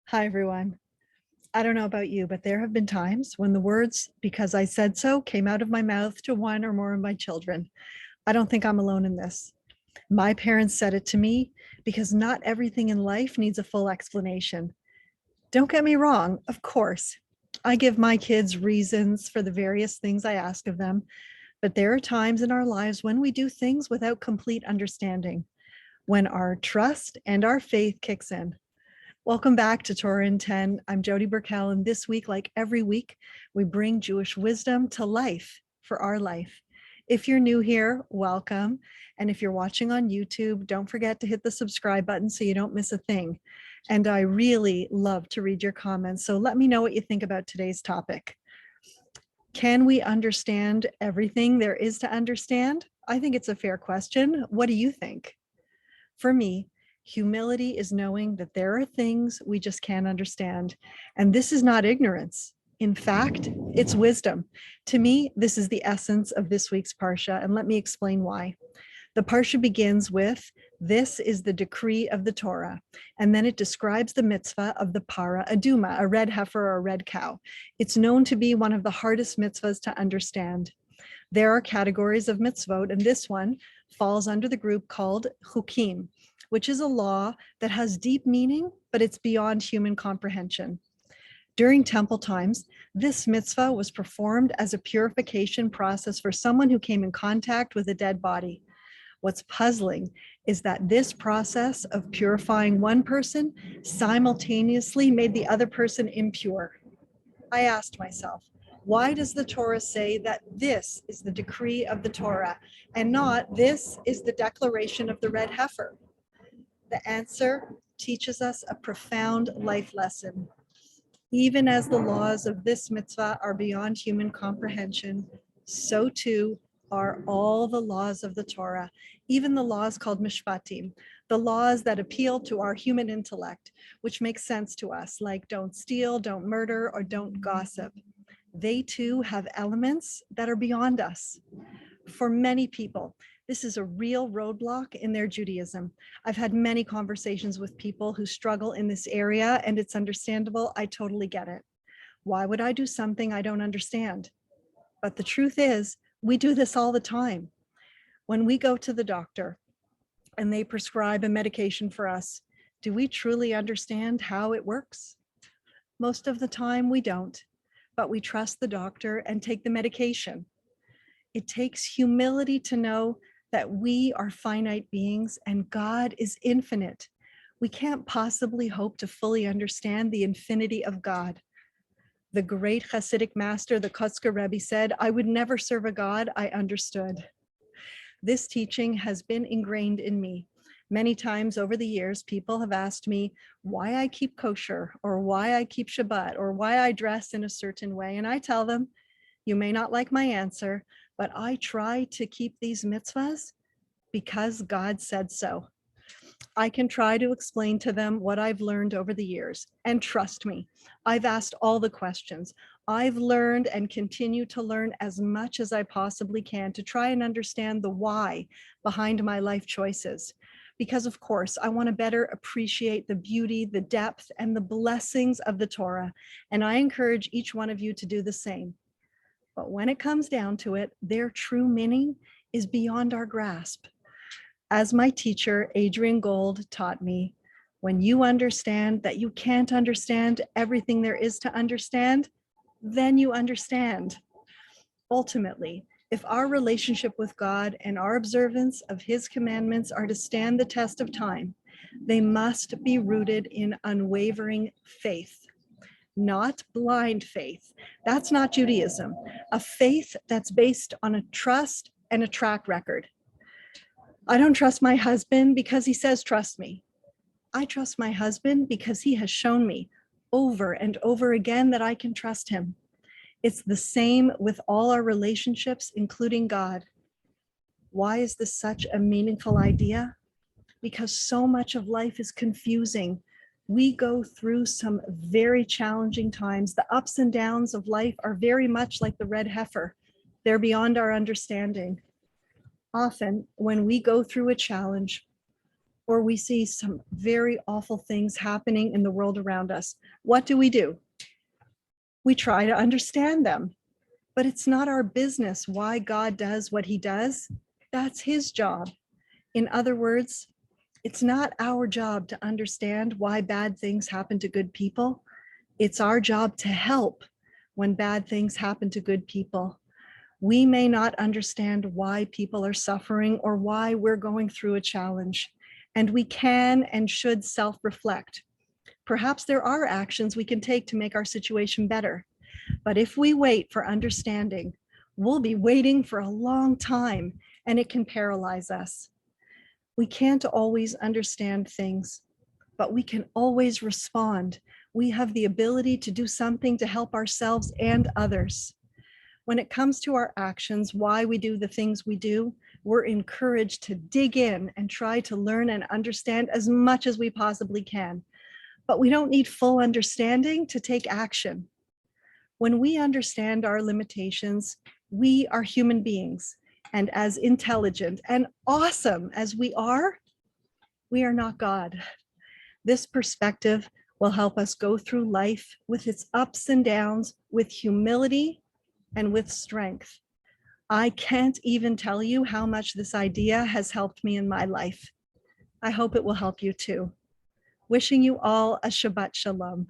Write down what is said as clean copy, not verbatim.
Hi, everyone. I don't know about you, but there have been times when the words, because I said so, came out of my mouth to one or more of my children. I don't think I'm alone in this. My parents said it to me because not everything in life needs a full explanation. Don't get me wrong, of course. I give my kids reasons for the various things I ask of them, but there are times in our lives when we do things without complete understanding, when our trust and our faith kicks in. Welcome back to Torah in 10. I'm Jody Burkell, and this week, like every week, we bring Jewish wisdom to life for our life. If you're new here, welcome. And if you're watching on YouTube, don't forget to hit the subscribe button so you don't miss a thing. And I really love to read your comments, so let me know what you think about today's topic. Can we understand everything there is to understand? I think it's a fair question. What do you think? For me, humility is knowing that there are things we just can't understand. And this is not ignorance. In fact, it's wisdom. To me, this is the essence of this week's Parsha, and let me explain why. The Parsha begins with, "This is the decree of the Torah," and then it describes the mitzvah of the para aduma, a red heifer or a red cow. It's known to be one of the hardest mitzvahs to understand. There are categories of mitzvot, and this one falls under the group called chukim, which is a law that has deep meaning, but it's beyond human comprehension. During temple times, this mitzvah was performed as a purification process for someone who came in contact with a dead body. What's puzzling is that this process of purifying one person simultaneously made the other person impure. I asked myself, why does the Torah say that this is the decree of the Torah and not this is the declaration of the red heifer? The answer teaches us a profound life lesson. Even as the laws of this mitzvah are beyond human comprehension, so too are all the laws of the Torah, even the laws called mishpatim, the laws that appeal to our human intellect, which make sense to us, like don't steal, don't murder, or don't gossip. They too have elements that are beyond us. For many people, this is a real roadblock in their Judaism. I've had many conversations with people who struggle in this area, and it's understandable. I totally get it. Why would I do something I don't understand? But the truth is, we do this all the time. When we go to the doctor and they prescribe a medication for us, do we truly understand how it works? Most of the time we don't, but we trust the doctor and take the medication. It takes humility to know that we are finite beings and God is infinite. We can't possibly hope to fully understand the infinity of God. The great Hasidic master, the Kotzker Rebbe, said, "I would never serve a God I understood." This teaching has been ingrained in me. Many times over the years, people have asked me why I keep kosher or why I keep Shabbat or why I dress in a certain way. And I tell them, you may not like my answer, but I try to keep these mitzvahs because God said so. I can try to explain to them what I've learned over the years. And trust me, I've asked all the questions. I've learned and continue to learn as much as I possibly can to try and understand the why behind my life choices. Because of course, I want to better appreciate the beauty, the depth, and the blessings of the Torah. And I encourage each one of you to do the same. But when it comes down to it, their true meaning is beyond our grasp. As my teacher, Adrian Gold, taught me, when you understand that you can't understand everything there is to understand, then you understand. Ultimately, if our relationship with God and our observance of His commandments are to stand the test of time, they must be rooted in unwavering faith, not blind faith. That's not Judaism. A faith that's based on a trust and a track record. I don't trust my husband because he says, trust me. I trust my husband because he has shown me over and over again that I can trust him. It's the same with all our relationships, including God. Why is this such a meaningful idea? Because so much of life is confusing. We go through some very challenging times. The ups and downs of life are very much like the red heifer. They're beyond our understanding. Often, when we go through a challenge, or we see some very awful things happening in the world around us. What do? We try to understand them, but it's not our business why God does what he does. That's his job. In other words, it's not our job to understand why bad things happen to good people. It's our job to help when bad things happen to good people. We may not understand why people are suffering or why we're going through a challenge, and we can and should self-reflect. Perhaps there are actions we can take to make our situation better. But if we wait for understanding, we'll be waiting for a long time, and it can paralyze us. We can't always understand things, but we can always respond. We have the ability to do something to help ourselves and others. When it comes to our actions, why we do the things we do, we're encouraged to dig in and try to learn and understand as much as we possibly can. But we don't need full understanding to take action. When we understand our limitations, we are human beings, and as intelligent and awesome as we are not God. This perspective will help us go through life with its ups and downs, with humility and with strength. I can't even tell you how much this idea has helped me in my life. I hope it will help you too. Wishing you all a Shabbat Shalom.